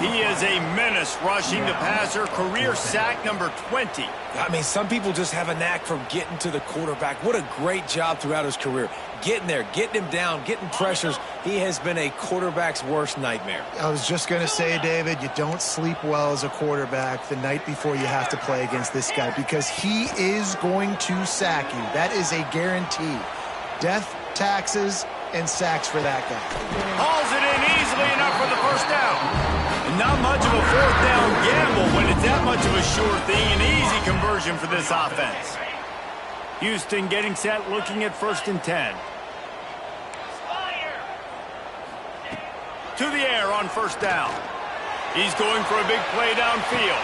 He is a menace rushing the passer. Career sack number 20. I mean, some people just have a knack for getting to the quarterback. What a great job throughout his career. Getting there, getting him down, getting pressures. He has been a quarterback's worst nightmare. I was just going to say, David, you don't sleep well as a quarterback the night before you have to play against this guy because he is going to sack you. That is a guarantee. Death, taxes, and sacks for that guy. Hauls it in easily enough for the first down. Not much of a fourth down gamble when it's that much of a sure thing. An easy conversion for this offense. Houston getting set, looking at 1st and 10. To the air on 1st down. He's going for a big play downfield.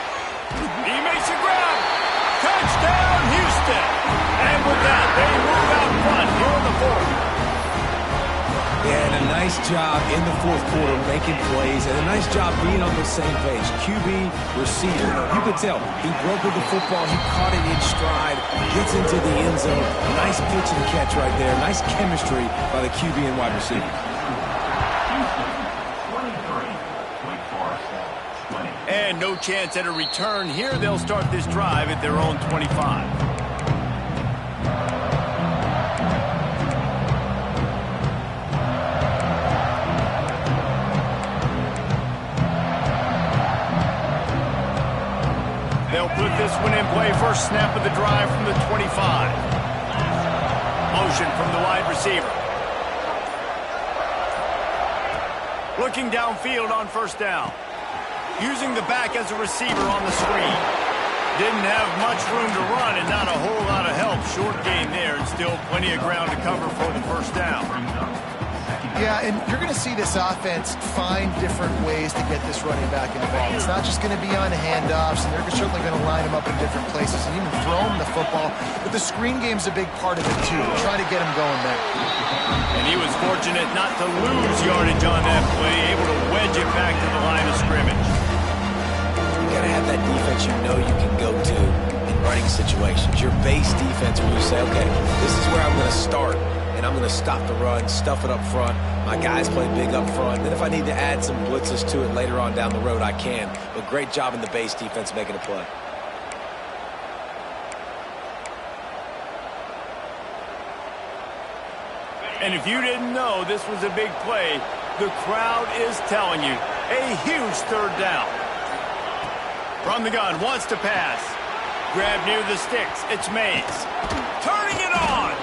He makes a grab. Touchdown, Houston. And with that, they move out front here in the 4th. And a nice job in the 4th quarter making plays and a nice job being on the same page. QB, receiver. You could tell he broke with the football. He caught it in stride, gets into the end zone. Nice pitch and catch right there. Nice chemistry by the QB and wide receiver. 23, Wake Forest, 20. And no chance at a return here. They'll start this drive at their own 25. They'll put this one in play. First snap of the drive from the 25. Motion from the wide receiver. Looking downfield on 1st down. Using the back as a receiver on the screen. Didn't have much room to run and not a whole lot of help. Short gain there and still plenty of ground to cover for the 1st down. Yeah, and you're going to see this offense find different ways to get this running back involved. It's not just going to be on handoffs, and they're certainly going to line him up in different places and even throw him the football. But the screen game's a big part of it, too. Try to get him going there. And he was fortunate not to lose yardage on that play, able to wedge it back to the line of scrimmage. You got to have that defense you know you can go to in running situations. Your base defense where you say, okay, this is where I'm going to start. And I'm going to stop the run, stuff it up front. My guys play big up front. Then if I need to add some blitzes to it later on down the road, I can. But great job in the base defense making a play. And if you didn't know this was a big play, the crowd is telling you. A huge 3rd down. From the gun, wants to pass. Grab near the sticks. It's Mays. Turning it on.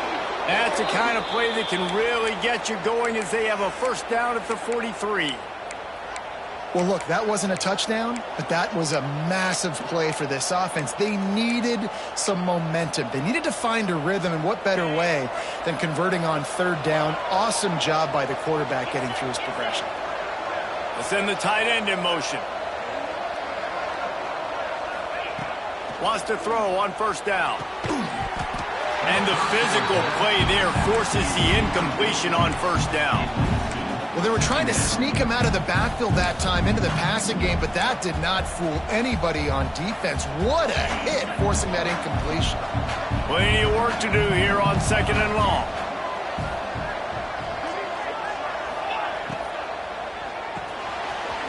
That's the kind of play that can really get you going as they have a 1st down at the 43. Well, look, that wasn't a touchdown, but that was a massive play for this offense. They needed some momentum. They needed to find a rhythm, and what better way than converting on 3rd down. Awesome job by the quarterback getting through his progression. Let's send the tight end in motion. Wants to throw on 1st down. And the physical play there forces the incompletion on 1st down. Well, they were trying to sneak him out of the backfield that time into the passing game, but that did not fool anybody on defense. What a hit, forcing that incompletion. Plenty of work to do here on 2nd and long.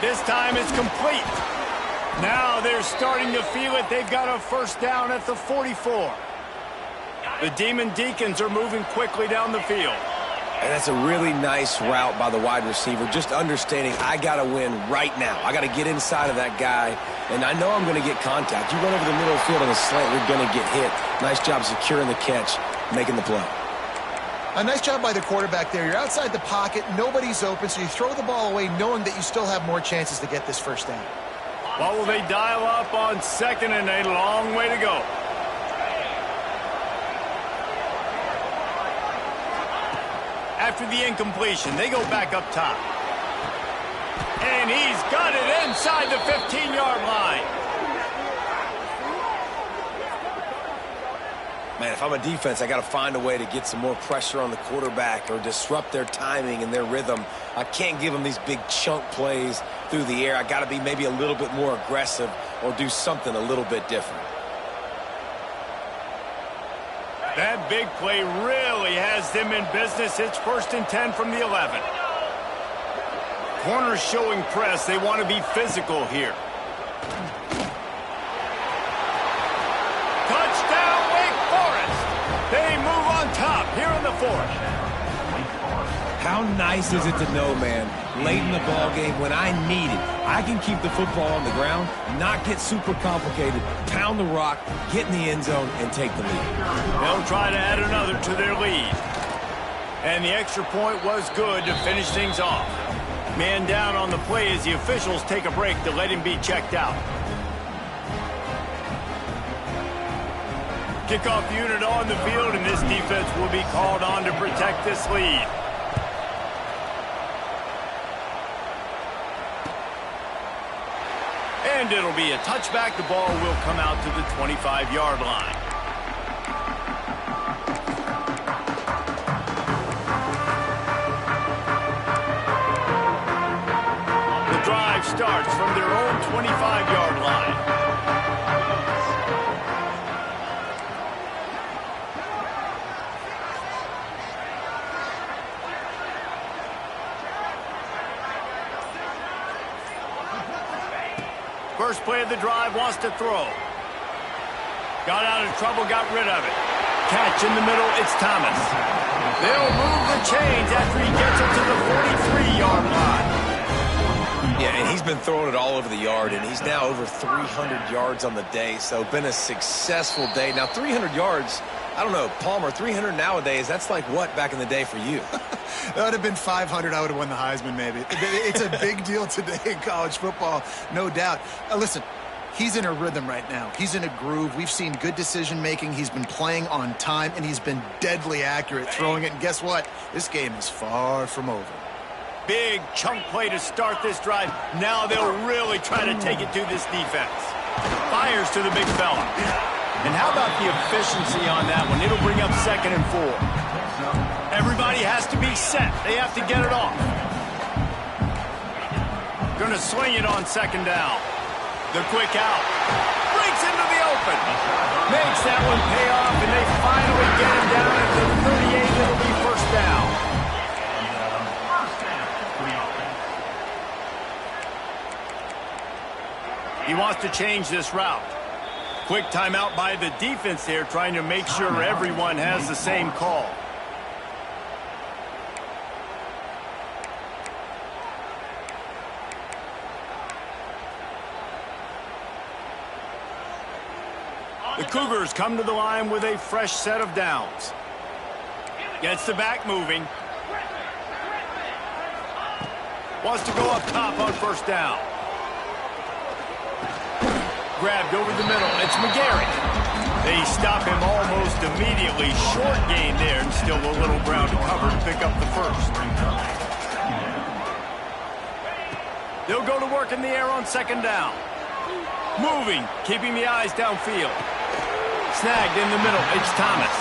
This time it's complete. Now they're starting to feel it. They've got a 1st down at the 44. The Demon Deacons are moving quickly down the field. And that's a really nice route by the wide receiver, just understanding I got to win right now. I got to get inside of that guy, and I know I'm going to get contact. You run over the middle of the field on a slant, you're going to get hit. Nice job securing the catch, making the play. A nice job by the quarterback there. You're outside the pocket, nobody's open, so you throw the ball away knowing that you still have more chances to get this first down. What will they dial up on 2nd and a long way to go? After the incompletion, they go back up top. And he's got it inside the 15-yard line. Man, if I'm a defense, I got to find a way to get some more pressure on the quarterback or disrupt their timing and their rhythm. I can't give them these big chunk plays through the air. I got to be maybe a little bit more aggressive or do something a little bit different. That big play really has them in business. It's 1st and 10 from the 11. Corners showing press. They want to be physical here. Touchdown, Wake Forest. They move on top here in the 4th. How nice is it to know, man, late in the ball game when I need it, I can keep the football on the ground, not get super complicated, pound the rock, get in the end zone, and take the lead. They'll try to add another to their lead. And the extra point was good to finish things off. Man down on the play as the officials take a break to let him be checked out. Kickoff unit on the field, and this defense will be called on to protect this lead. And it'll be a touchback. The ball will come out to the 25-yard line. The drive starts from their own 25-yard line. First play of the drive, wants to throw. Got out of trouble, got rid of it. Catch in the middle, it's Thomas. They'll move the chains after he gets it to the 43-yard line. Yeah, and he's been throwing it all over the yard, and he's now over 300 yards on the day, so been a successful day. Now, 300 yards, I don't know, Palmer, 300 nowadays, that's like what back in the day for you? That would have been 500. I would have won the Heisman, maybe. It's a big deal today in college football, no doubt. Listen, he's in a rhythm right now. He's in a groove. We've seen good decision-making. He's been playing on time, and he's been deadly accurate throwing it. And guess what? This game is far from over. Big chunk play to start this drive. Now they'll really try to take it to this defense. Fires to the big fella. And how about the efficiency on that one? It'll bring up 2nd and 4. Everybody has to be set. They have to get it off. Gonna swing it on 2nd down. The quick out. Breaks into the open. Makes that one pay off, and they finally get him down at the 38. It'll be 1st down. He wants to change this route. Quick timeout by the defense there, trying to make sure everyone has the same call. The Cougars come to the line with a fresh set of downs. Gets the back moving. Wants to go up top on 1st down. Grabbed over the middle. It's McGarry. They stop him almost immediately. Short gain there, and still a little ground to cover to pick up the 1st. They'll go to work in the air on 2nd down. Moving, keeping the eyes downfield. Snagged in the middle. It's Thomas.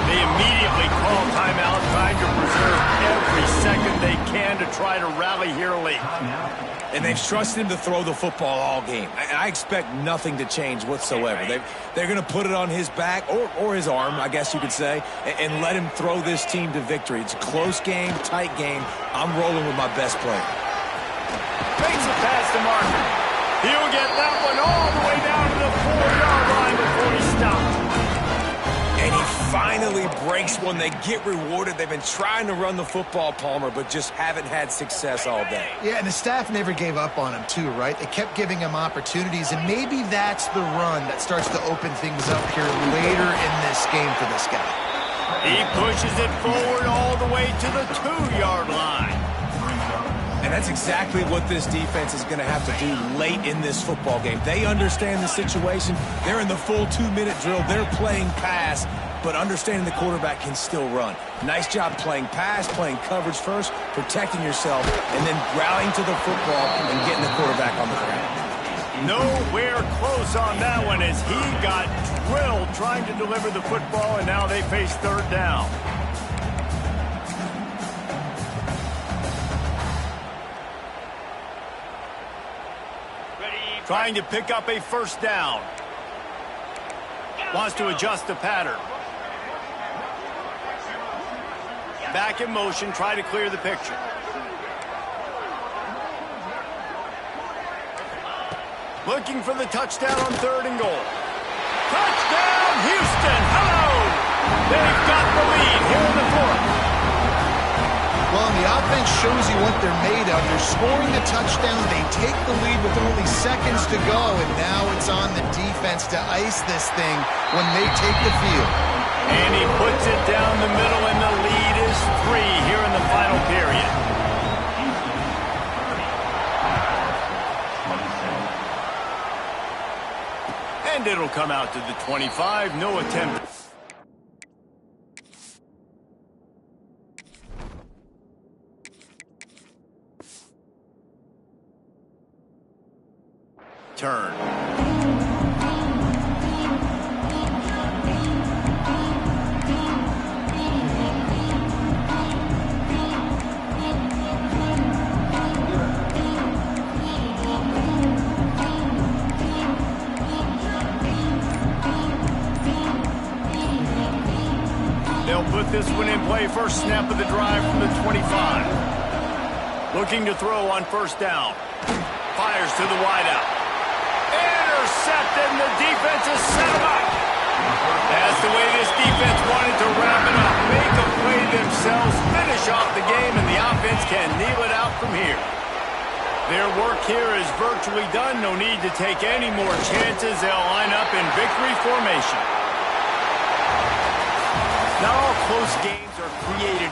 They immediately call timeout, trying to preserve every second they can to try to rally here late. And they've trusted him to throw the football all game. I expect nothing to change whatsoever. They're going to put it on his back, or his arm, I guess you could say, and let him throw this team to victory. It's a close game, tight game. I'm rolling with my best player. Makes it past the marker. He'll get that one all the way down to the 4-yard line before he stops. And he finally breaks one. They get rewarded. They've been trying to run the football, Palmer, but just haven't had success all day. Yeah, and the staff never gave up on him, too, right? They kept giving him opportunities, and maybe that's the run that starts to open things up here later in this game for this guy. He pushes it forward all the way to the 2-yard line. And that's exactly what this defense is going to have to do late in this football game. They understand the situation. They're in the full 2-minute drill. They're playing pass, but understanding the quarterback can still run. Nice job playing pass, playing coverage first, protecting yourself, and then rallying to the football and getting the quarterback on the ground. Nowhere close on that one as he got drilled trying to deliver the football, and now they face third down. Trying to pick up a first down. Wants to adjust the pattern. Back in motion, try to clear the picture. Looking for the touchdown on 3rd and goal. Touchdown, Houston! Hello! They've got the lead here in the 4th. Well, and the offense shows you what they're made of. They're scoring the touchdown. They take the lead with only seconds to go, and now it's on the defense to ice this thing when they take the field. And he puts it down the middle, and the lead is 3 here in the final period. And it'll come out to the 25. No attempt. Turn. They'll put this one in play. First snap of the drive from the 25. Looking to throw on first down. Fires to the wideout. Intercepted, and the defense has set him up. That's the way this defense wanted to wrap it up. Make a play themselves, finish off the game, and the offense can kneel it out from here. Their work here is virtually done. No need to take any more chances. They'll line up in victory formation. Not all close games are created